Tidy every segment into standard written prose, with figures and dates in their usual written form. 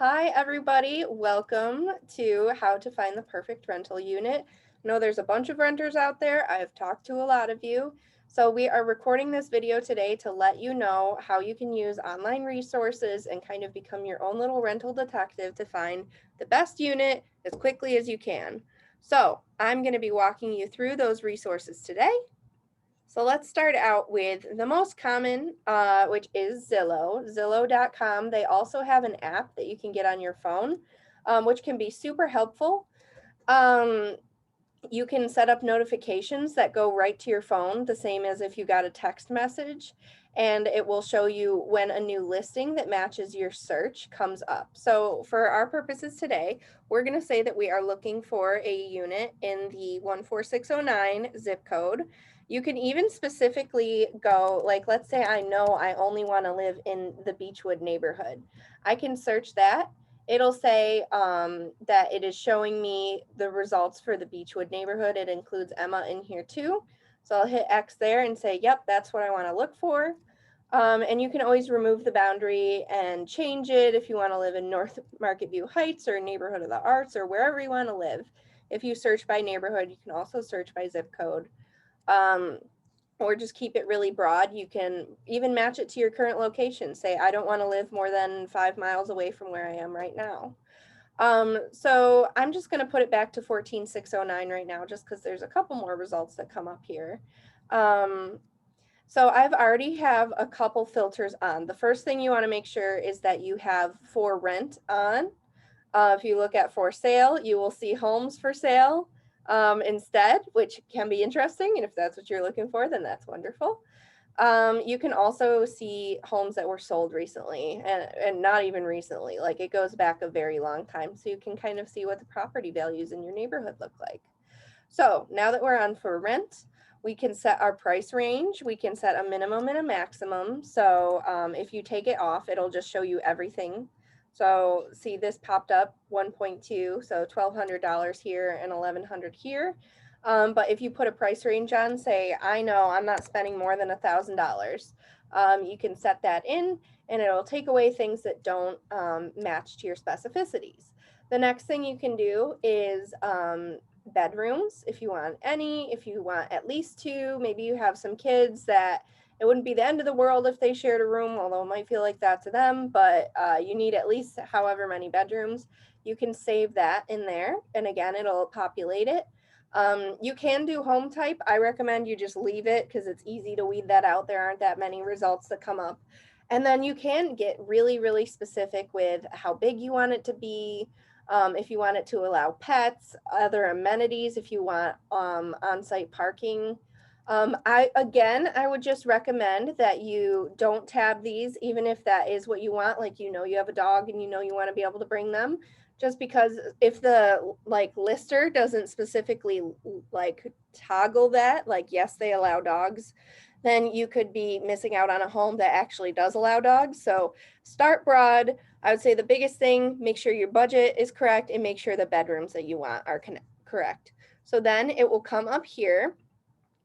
Hi, everybody. Welcome to How to Find the Perfect Rental Unit. I know there's a bunch of renters out there. I've talked to a lot of you. So we are recording this video today to let you know how you can use online resources and kind of become your own little rental detective to find the best unit as quickly as you can. So I'm going to be walking you through those resources today. So let's start out with the most common, which is Zillow, Zillow.com. They also have an app that you can get on your phone, which can be super helpful. You can set up notifications that go right to your phone, the same as if you got a text message, and it will show you when a new listing that matches your search comes up. So for our purposes today, we're going to say that we are looking for a unit in the 14609 zip code. You can even specifically go, like, let's say I know I only want to live in the Beechwood neighborhood. I can search that. It'll say that it is showing me the results for the Beechwood neighborhood. It includes Emma in here too. So I'll hit X there and say, yep, that's what I want to look for. And you can always remove the boundary and change it if you want to live in North Market View Heights or Neighborhood of the Arts or wherever you want to live. If you search by neighborhood, you can also search by zip code. Or just keep it really broad. You can even match it to your current location. Say, I don't want to live more than 5 miles away from where I am right now. So I'm just going to put it back to 14609 right now, just because there's a couple more results that come up here. So I've already have a couple filters on. The first thing you want to make sure is that you have for rent on. If you look at for sale, you will see homes for sale instead, which can be interesting. And if that's what you're looking for, then that's wonderful. You can also see homes that were sold recently and not even recently, like it goes back a very long time. So you can kind of see what the property values in your neighborhood look like. So now that we're on for rent, we can set our price range. We can set a minimum and a maximum. So if you take it off, it'll just show you everything. So see, this popped up 1.2, so $1,200 here and $1,100 here. But if you put a price range on, say, I know I'm not spending more than $1,000, you can set that in and it'll take away things that don't match to your specificities. The next thing you can do is bedrooms, if you want any, if you want at least two. Maybe you have some kids that it wouldn't be the end of the world if they shared a room, although it might feel like that to them, but you need at least however many bedrooms. You can save that in there, and again, it'll populate it. You can do home type. I recommend you just leave it because it's easy to weed that out. There aren't that many results that come up. And then you can get really, really specific with how big you want it to be. If you want it to allow pets, other amenities, if you want on-site parking. I would just recommend that you don't tab these, even if that is what you want, like you have a dog and you want to be able to bring them, just because if the lister doesn't specifically toggle that, yes, they allow dogs, then you could be missing out on a home that actually does allow dogs. So start broad. I would say the biggest thing, make sure your budget is correct and make sure the bedrooms that you want are correct. So then it will come up here.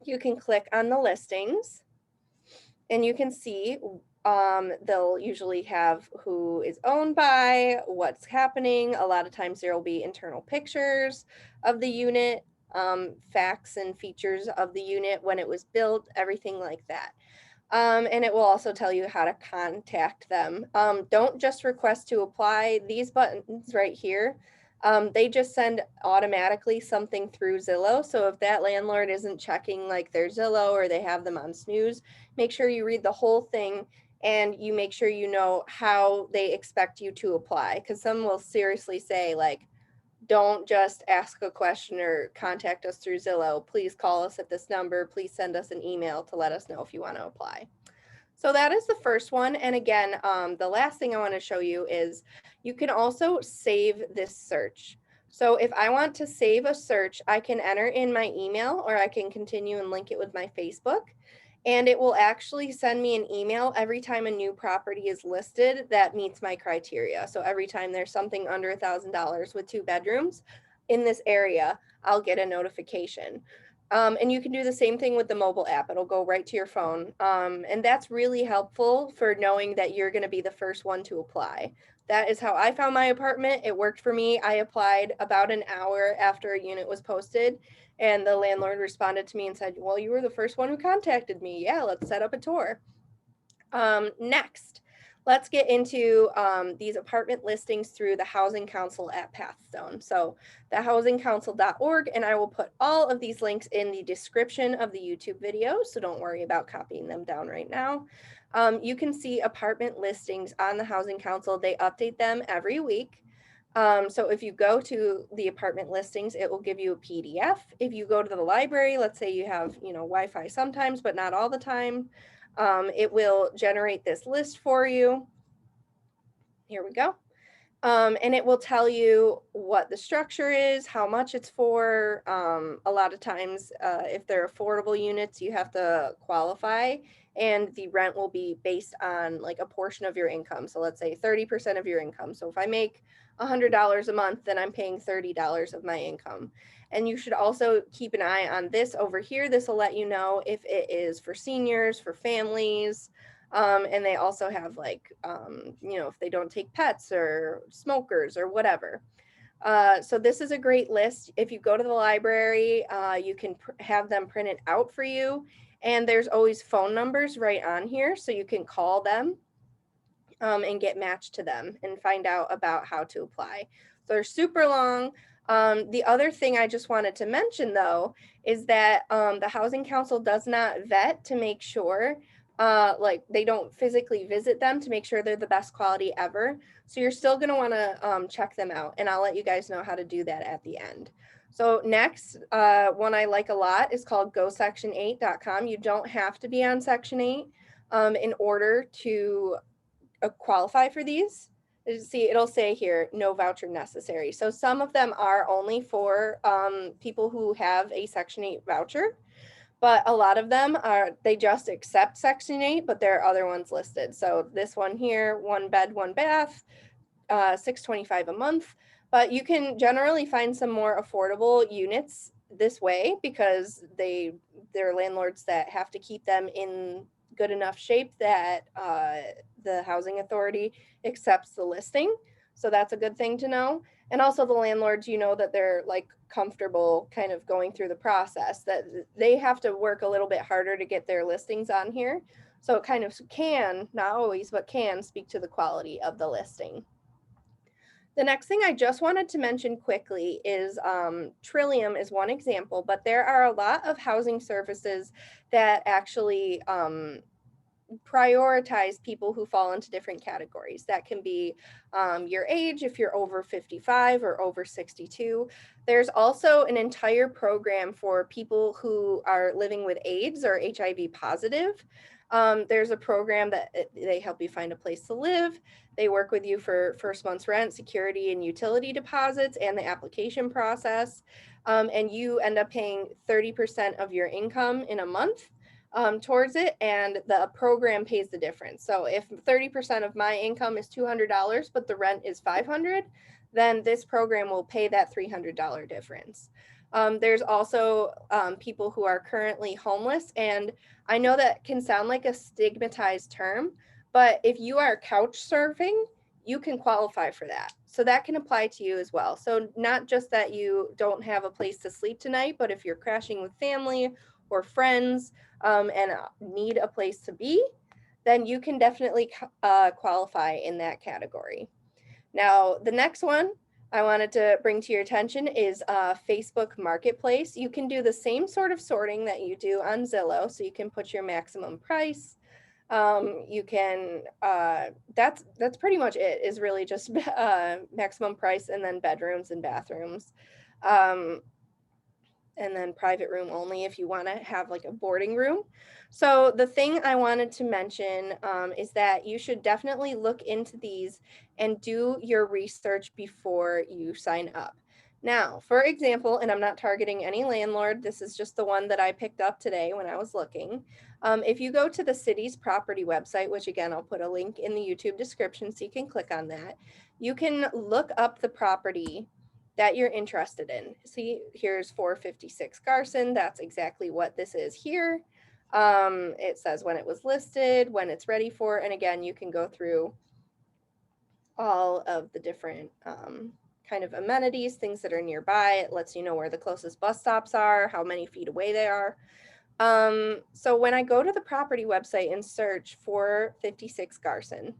You can click on the listings and you can see they'll usually have who is owned by, what's happening. A lot of times there will be internal pictures of the unit, facts and features of the unit, when it was built, everything like that. And it will also tell you how to contact them. Don't just request to apply. These buttons right here, they just send automatically something through Zillow. So if that landlord isn't checking their Zillow or they have them on snooze, make sure you read the whole thing and you make sure you know how they expect you to apply. Because some will seriously say don't just ask a question or contact us through Zillow. Please call us at this number. Please send us an email to let us know if you want to apply. So that is the first one. And again, the last thing I want to show you is you can also save this search. So if I want to save a search, I can enter in my email or I can continue and link it with my Facebook. And it will actually send me an email every time a new property is listed that meets my criteria. So every time there's something under $1,000 with 2 bedrooms in this area, I'll get a notification. And you can do the same thing with the mobile app. It'll go right to your phone. And that's really helpful for knowing that you're going to be the first one to apply. That is how I found my apartment. It worked for me. I applied about an hour after a unit was posted, and the landlord responded to me and said, well, you were the first one who contacted me. Yeah, let's set up a tour. Next, let's get into these apartment listings through the Housing Council at Pathstone. So thehousingcouncil.org, and I will put all of these links in the description of the YouTube video, so don't worry about copying them down right now. You can see apartment listings on the Housing Council. They update them every week. So if you go to the apartment listings, it will give you a PDF. If you go to the library, let's say you have, Wi-Fi sometimes, but not all the time, it will generate this list for you. Here we go. And it will tell you what the structure is, how much it's for. A lot of times, if they're affordable units, you have to qualify, and the rent will be based on like a portion of your income. So let's say 30% of your income. So if I make $100 a month, then I'm paying $30 of my income. And you should also keep an eye on this over here. This will let you know if it is for seniors, for families, and they also have like, if they don't take pets or smokers or whatever. So this is a great list. If you go to the library, you can have them printed out for you. And there's always phone numbers right on here, so you can call them and get matched to them and find out about how to apply. So they're super long. The other thing I just wanted to mention, though, is that the Housing Council does not vet to make sure, like they don't physically visit them to make sure they're the best quality ever. So you're still going to want to check them out, and I'll let you guys know how to do that at the end. So next, one I like a lot is called gosection8.com. You don't have to be on Section 8 in order to qualify for these. See, it'll say here, no voucher necessary. So some of them are only for people who have a Section 8 voucher, but a lot of them they just accept Section 8, but there are other ones listed. So this one here, 1 bed, 1 bath, $625 a month. But you can generally find some more affordable units this way because they're landlords that have to keep them in good enough shape that the housing authority accepts the listing. So that's a good thing to know. And also the landlords, that they're like comfortable kind of going through the process, that they have to work a little bit harder to get their listings on here. So it kind of can, not always, but can speak to the quality of the listing. The next thing I just wanted to mention quickly is Trillium is one example, but there are a lot of housing services that actually prioritize people who fall into different categories. That can be your age, if you're over 55 or over 62. There's also an entire program for people who are living with AIDS or HIV positive. There's a program that they help you find a place to live. They work with you for first month's rent, security, and utility deposits, and the application process. And you end up paying 30% of your income in a month towards it, and the program pays the difference. So if 30% of my income is $200, but the rent is $500, then this program will pay that $300 difference. There's also people who are currently homeless, and I know that can sound like a stigmatized term, but if you are couch surfing, you can qualify for that. So that can apply to you as well. So not just that you don't have a place to sleep tonight, but if you're crashing with family or friends and need a place to be, then you can definitely qualify in that category. Now, the next one I wanted to bring to your attention is Facebook Marketplace. You can do the same sort of sorting that you do on Zillow. So you can put your maximum price. You can, that's pretty much it, is really just maximum price and then bedrooms and bathrooms. And then private room only if you want to have like a boarding room. So the thing I wanted to mention is that you should definitely look into these and do your research before you sign up. Now, for example, and I'm not targeting any landlord, this is just the one that I picked up today when I was looking. If you go to the city's property website, which again, I'll put a link in the YouTube description so you can click on that, you can look up the property that you're interested in. See, here's 456 Garson. That's exactly what this is here. It says when it was listed, when it's ready for, and again, you can go through all of the different kind of amenities, things that are nearby. It lets you know where the closest bus stops are, how many feet away they are. So when I go to the property website and search for 56 Garson,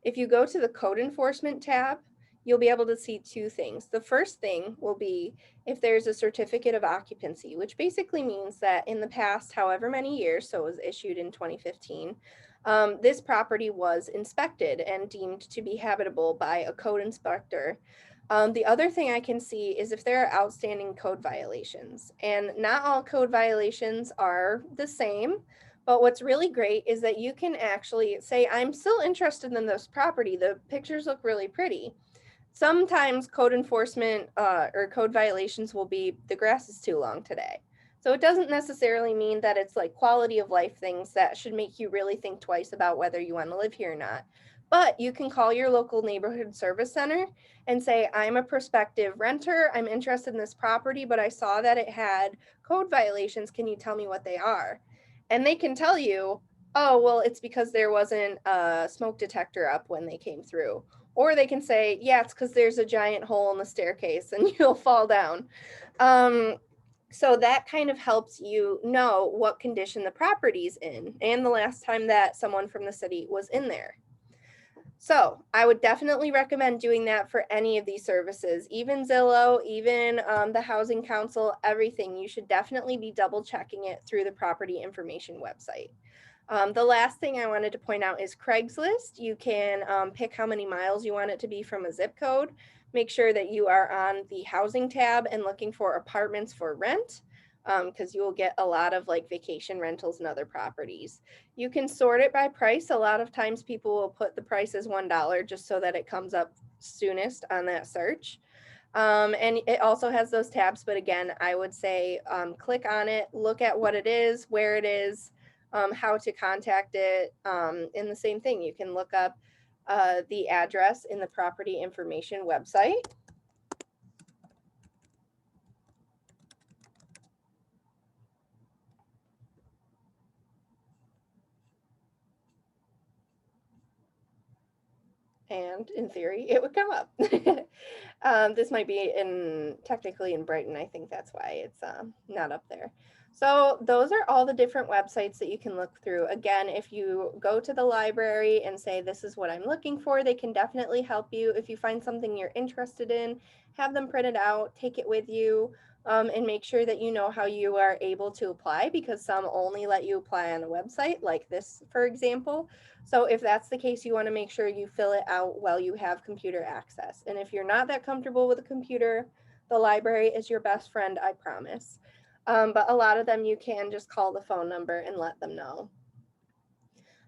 if you go to the code enforcement tab, you'll be able to see two things. The first thing will be if there's a certificate of occupancy, which basically means that in the past, however many years, so it was issued in 2015, this property was inspected and deemed to be habitable by a code inspector. The other thing I can see is if there are outstanding code violations, and not all code violations are the same. But what's really great is that you can actually say, I'm still interested in this property. The pictures look really pretty. Sometimes code enforcement or code violations will be, the grass is too long today. So it doesn't necessarily mean that it's like quality of life things that should make you really think twice about whether you want to live here or not. But you can call your local neighborhood service center and say, I'm a prospective renter. I'm interested in this property, but I saw that it had code violations. Can you tell me what they are? And they can tell you, oh, well, it's because there wasn't a smoke detector up when they came through. Or they can say, yeah, it's because there's a giant hole in the staircase and you'll fall down. So that kind of helps you know what condition the property's in and the last time that someone from the city was in there. So I would definitely recommend doing that for any of these services, even Zillow, even the Housing Council, everything. You should definitely be double checking it through the property information website. The last thing I wanted to point out is Craigslist. You can pick how many miles you want it to be from a zip code. Make sure that you are on the housing tab and looking for apartments for rent, because you will get a lot of like vacation rentals and other properties. You can sort it by price. A lot of times people will put the price as $1 just so that it comes up soonest on that search. And it also has those tabs, but again, I would say click on it, look at what it is, where it is, how to contact it. And the same thing, you can look up the address in the property information website. And in theory, it would come up. This might be technically in Brighton. I think that's why it's not up there. So those are all the different websites that you can look through. Again, if you go to the library and say, this is what I'm looking for, they can definitely help you. If you find something you're interested in, have them print it out, take it with you, and make sure that you know how you are able to apply, because some only let you apply on a website like this, for example. So if that's the case, you want to make sure you fill it out while you have computer access. And if you're not that comfortable with a computer, the library is your best friend, I promise. But a lot of them you can just call the phone number and let them know.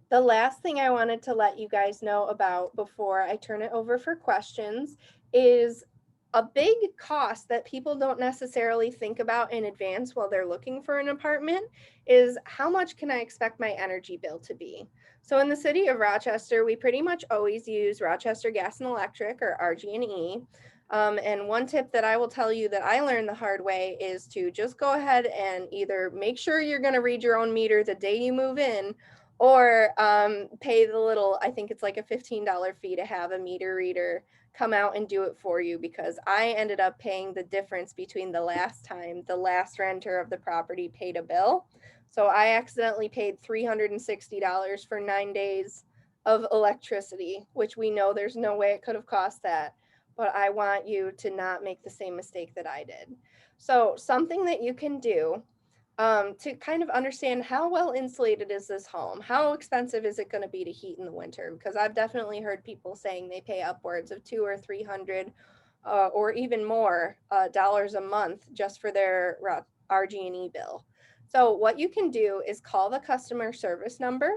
The last thing I wanted to let you guys know about before I turn it over for questions is a big cost that people don't necessarily think about in advance while they're looking for an apartment is, how much can I expect my energy bill to be? So in the city of Rochester, we pretty much always use Rochester Gas and Electric, or RG&E. And one tip that I will tell you that I learned the hard way is to just go ahead and either make sure you're going to read your own meter the day you move in, or pay the little, I think it's like a $15 fee to have a meter reader come out and do it for you, because I ended up paying the difference between the last time the last renter of the property paid a bill. So I accidentally paid $360 for 9 days of electricity, which we know there's no way it could have cost that. But I want you to not make the same mistake that I did. So something that you can do to kind of understand, how well insulated is this home? How expensive is it going to be to heat in the winter? Because I've definitely heard people saying they pay upwards of $200 or $300 or even more dollars a month just for their RG&E bill. So what you can do is call the customer service number,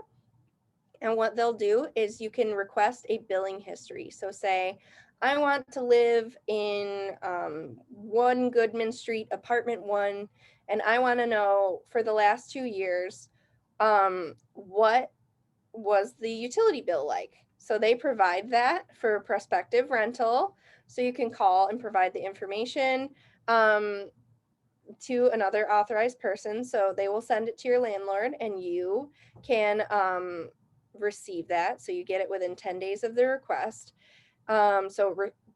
and what they'll do is you can request a billing history. So say, I want to live in 1 Goodman Street, apartment 1, and I want to know for the last 2 years, what was the utility bill like? So they provide that for prospective rental. So you can call and provide the information to another authorized person. So they will send it to your landlord and you can receive that. So you get it within 10 days of the request.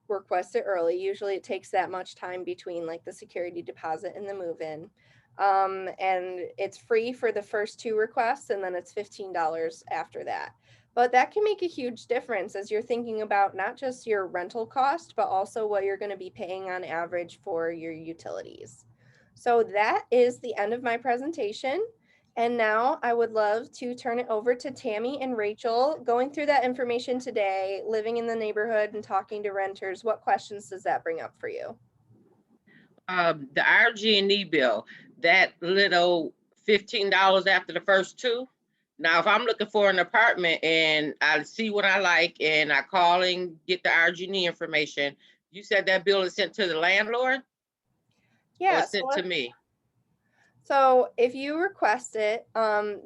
Request it early. Usually it takes that much time between like the security deposit and the move-in. And it's free for the first 2 requests, and then it's $15 after that. But that can make a huge difference as you're thinking about not just your rental cost, but also what you're going to be paying on average for your utilities. So that is the end of my presentation. And now I would love to turn it over to Tammy and Rachel. Going through that information today, living in the neighborhood and talking to renters, what questions does that bring up for you? The RG&E bill, that little $15 after the first 2. Now, if I'm looking for an apartment and I see what I like and I call and get the RG&E information, you said that bill is sent to the landlord or Yeah, sent to me? so if you request it,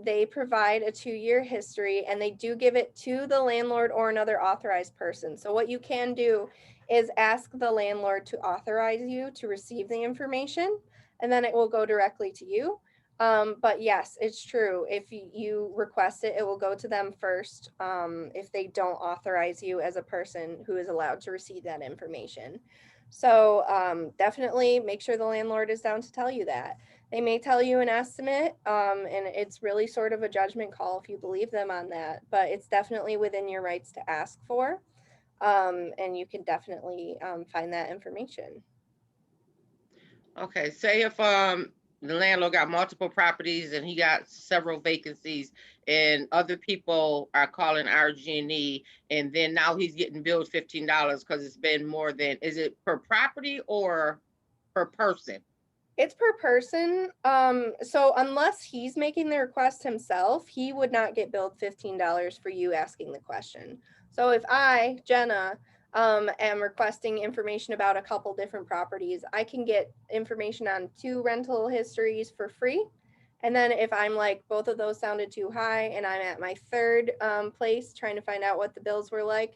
they provide a 2-year history and they do give it to the landlord or another authorized person. So what you can do is ask the landlord to authorize you to receive the information, and then it will go directly to you. But yes, it's true. If you request it, it will go to them first, if they don't authorize you as a person who is allowed to receive that information. So definitely make sure the landlord is down to tell you that. They may tell you an estimate, and it's really sort of a judgment call if you believe them on that, but it's definitely within your rights to ask for, and you can definitely find that information. Okay, say if the landlord got multiple properties and he got several vacancies and other people are calling RG&E and then now he's getting billed $15 because it's been more than, is it per property or per person? It's per person. So unless he's making the request himself, he would not get billed $15 for you asking the question. So if I, Jenna, am requesting information about a couple different properties, I can get information on 2 rental histories for free. And then if I'm like, both of those sounded too high and I'm at my 3rd place trying to find out what the bills were like,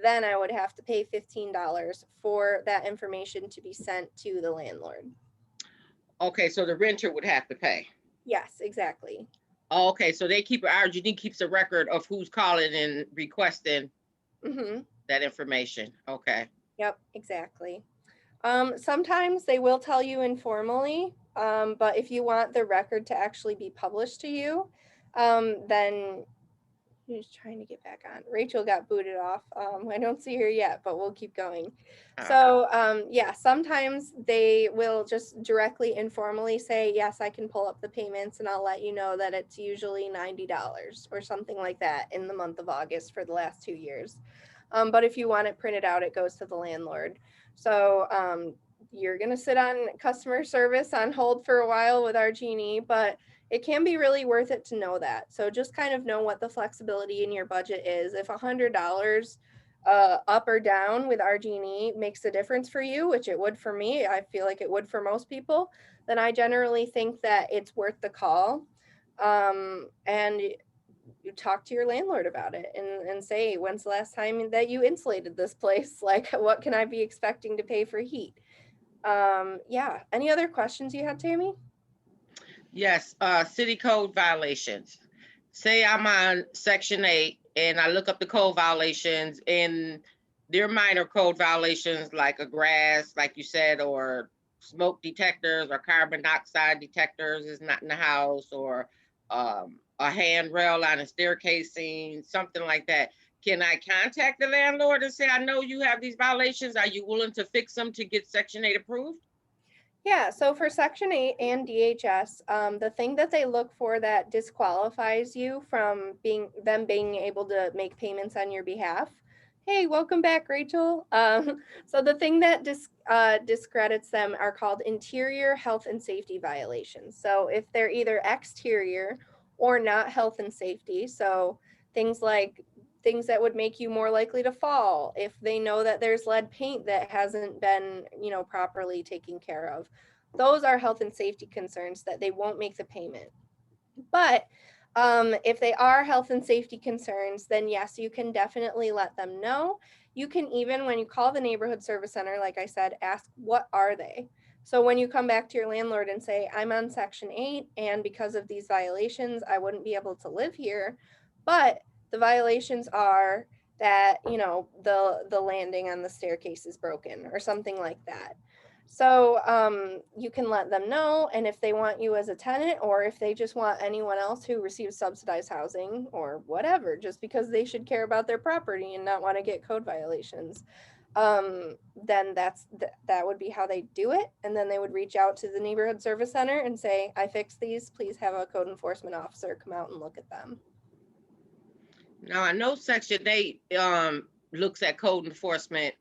then I would have to pay $15 for that information to be sent to the landlord. Okay, so the renter would have to pay. Yes, exactly. Okay, so they keep, RG&E keeps a record of who's calling and requesting Mm-hmm. that information. Okay. Yep, exactly. Sometimes they will tell you informally, but if you want the record to actually be published to you, then who's trying to get back on? Rachel got booted off. I don't see her yet, but we'll keep going. So, yeah, sometimes they will just directly informally say, yes, I can pull up the payments and I'll let you know that it's usually $90 or something like that in the month of August for the last 2 years. But if you want it printed out, it goes to the landlord. So, you're going to sit on customer service on hold for a while with our genie, but it can be really worth it to know that. So just kind of know what the flexibility in your budget is. If $100 up or down with RG&E makes a difference for you, which it would for me, I feel like it would for most people, then I generally think that it's worth the call. And you talk to your landlord about it and say, when's the last time that you insulated this place? Like, what can I be expecting to pay for heat? Yeah. Any other questions you had, Tammy? Yes, city code violations. Say I'm on section 8 and I look up the code violations and they're minor code violations like a grass, like you said, or smoke detectors or carbon dioxide detectors is not in the house, or a handrail on a staircasing, something like that. Can I contact the landlord and say, I know you have these violations. Are you willing to fix them to get section 8 approved? Yeah, so for Section 8 and DHS, the thing that they look for that disqualifies you from being able to make payments on your behalf. Hey, welcome back, Rachel. So the thing that discredits them are called interior health and safety violations. So if they're either exterior or not health and safety, so things like things that would make you more likely to fall if they know that there's lead paint that hasn't been, properly taken care of. Those are health and safety concerns that they won't make the payment. But If they are health and safety concerns, then yes, you can definitely let them know. You can even, when you call the neighborhood service center, like I said, ask what are they? So when you come back to your landlord and say, I'm on section 8 and because of these violations, I wouldn't be able to live here. But the violations are that, the landing on the staircase is broken or something like that. So you can let them know, and if they want you as a tenant, or if they just want anyone else who receives subsidized housing or whatever, just because they should care about their property and not want to get code violations, then that would be how they do it. And then they would reach out to the neighborhood service center and say, I fixed these, please have a code enforcement officer come out and look at them. Now, I know Section 8 looks at code enforcement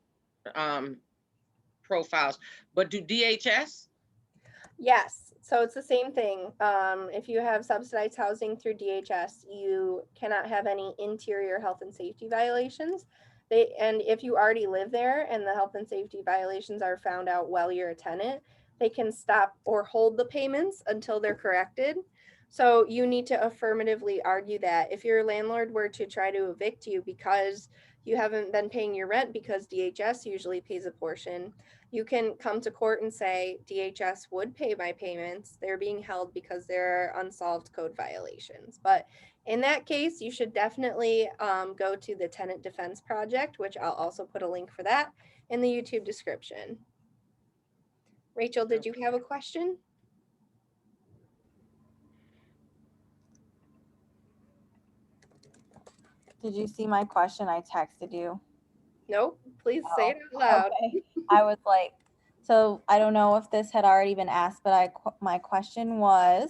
profiles, but do DHS? Yes, so it's the same thing. If you have subsidized housing through DHS, you cannot have any interior health and safety violations. And if you already live there and the health and safety violations are found out while you're a tenant, they can stop or hold the payments until they're corrected. So you need to affirmatively argue that if your landlord were to try to evict you because you haven't been paying your rent, because DHS usually pays a portion, you can come to court and say DHS would pay my payments. They're being held because there are unsolved code violations. But in that case, you should definitely go to the Tenant Defense Project, which I'll also put a link for that in the YouTube description. Rachel, did you have a question? Did you see my question I texted you? Nope. Please say it Oh, out loud. okay. I was like, so I don't know if this had already been asked, but my question was,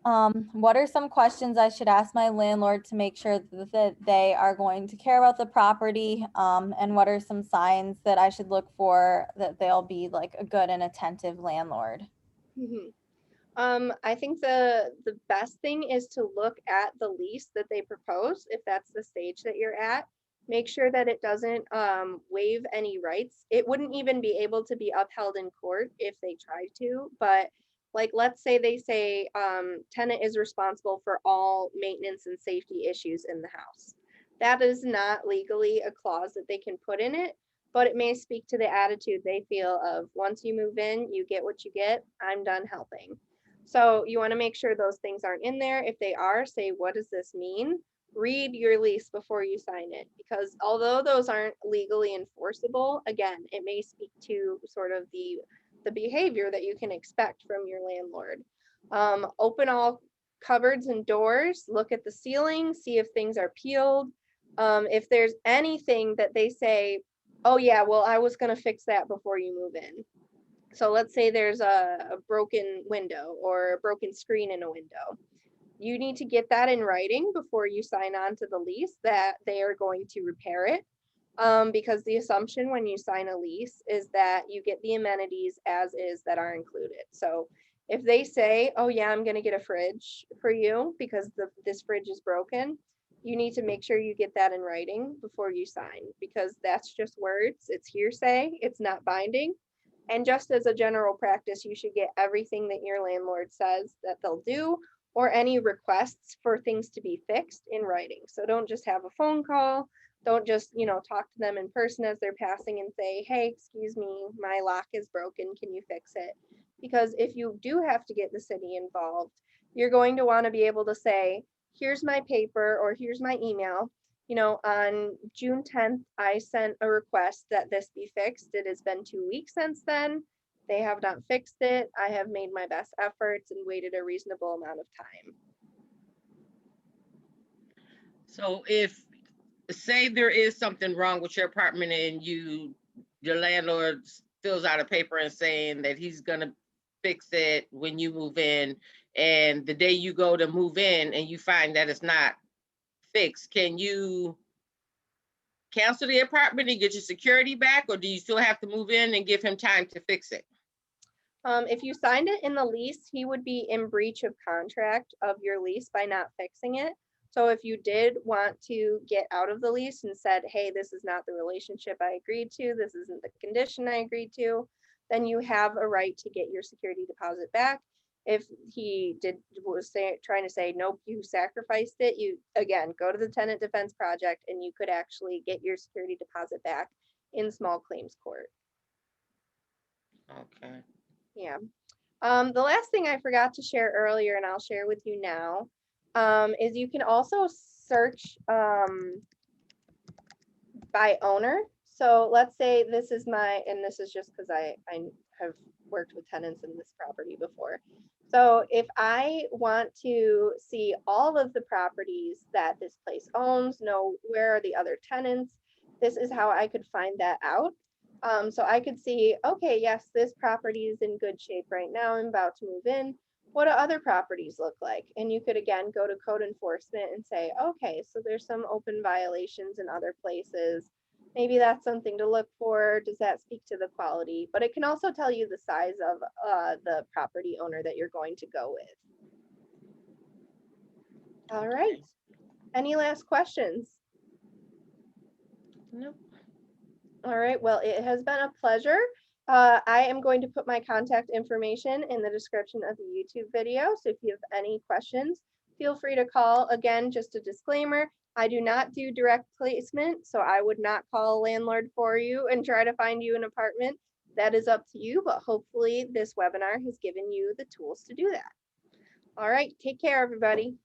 what are some questions I should ask my landlord to make sure that they are going to care about the property? And what are some signs that I should look for that they'll be like a good and attentive landlord? I think the best thing is to look at the lease that they propose, if that's the stage that you're at. Make sure that it doesn't waive any rights. It wouldn't even be able to be upheld in court if they tried to, but like let's say they say tenant is responsible for all maintenance and safety issues in the house. That is not legally a clause that they can put in it, but it may speak to the attitude they feel of once you move in, you get what you get, I'm done helping. So you want to make sure those things aren't in there. If they are, say, what does this mean? Read your lease before you sign it, because although those aren't legally enforceable, again, it may speak to sort of the behavior that you can expect from your landlord. Open all cupboards and doors, look at the ceiling, see if things are peeled. If there's anything that they say, oh yeah, well, I was going to fix that before you move in. So let's say there's a broken window or a broken screen in a window. You need to get that in writing before you sign on to the lease that they are going to repair it. Because the assumption when you sign a lease is that you get the amenities as is that are included. So if they say, oh yeah, I'm going to get a fridge for you because this fridge is broken, you need to make sure you get that in writing before you sign, because that's just words. It's hearsay. It's not binding. And just as a general practice, you should get everything that your landlord says that they'll do, or any requests for things to be fixed in writing. So don't just have a phone call. Don't just, talk to them in person as they're passing and say, hey, excuse me, my lock is broken. Can you fix it? Because if you do have to get the city involved, you're going to want to be able to say, here's my paper or here's my email. On June 10th, I sent a request that this be fixed. It has been 2 weeks since then. They have not fixed it. I have made my best efforts and waited a reasonable amount of time. So if, say there is something wrong with your apartment and your landlord fills out a paper and saying that he's gonna fix it when you move in, and the day you go to move in and you find that it's not fixed, can you cancel the apartment and get your security back, or do you still have to move in and give him time to fix it? If you signed it in the lease, he would be in breach of contract of your lease by not fixing it. So if you did want to get out of the lease and said, hey, this is not the relationship I agreed to, this isn't the condition I agreed to, then you have a right to get your security deposit back. If he trying to say, nope, you sacrificed it, you, again, go to the tenant defense project and you could actually get your security deposit back in small claims court. Okay. Yeah. The last thing I forgot to share earlier, and I'll share with you now, is you can also search by owner. So let's say this is my, and this is just because I have worked with tenants in this property before. So if I want to see all of the properties that this place owns, know where are the other tenants, this is how I could find that out. So I could see, okay, yes, this property is in good shape right now. I'm about to move in. What do other properties look like? And you could again go to code enforcement and say, okay, so there's some open violations in other places. Maybe that's something to look for. Does that speak to the quality? But it can also tell you the size of the property owner that you're going to go with. All right. Any last questions? Nope. All right, well, it has been a pleasure. I am going to put my contact information in the description of the YouTube video. So if you have any questions, feel free to call. Again, just a disclaimer, I do not do direct placement, so I would not call a landlord for you and try to find you an apartment. That is up to you, but hopefully this webinar has given you the tools to do that. All right, take care, everybody.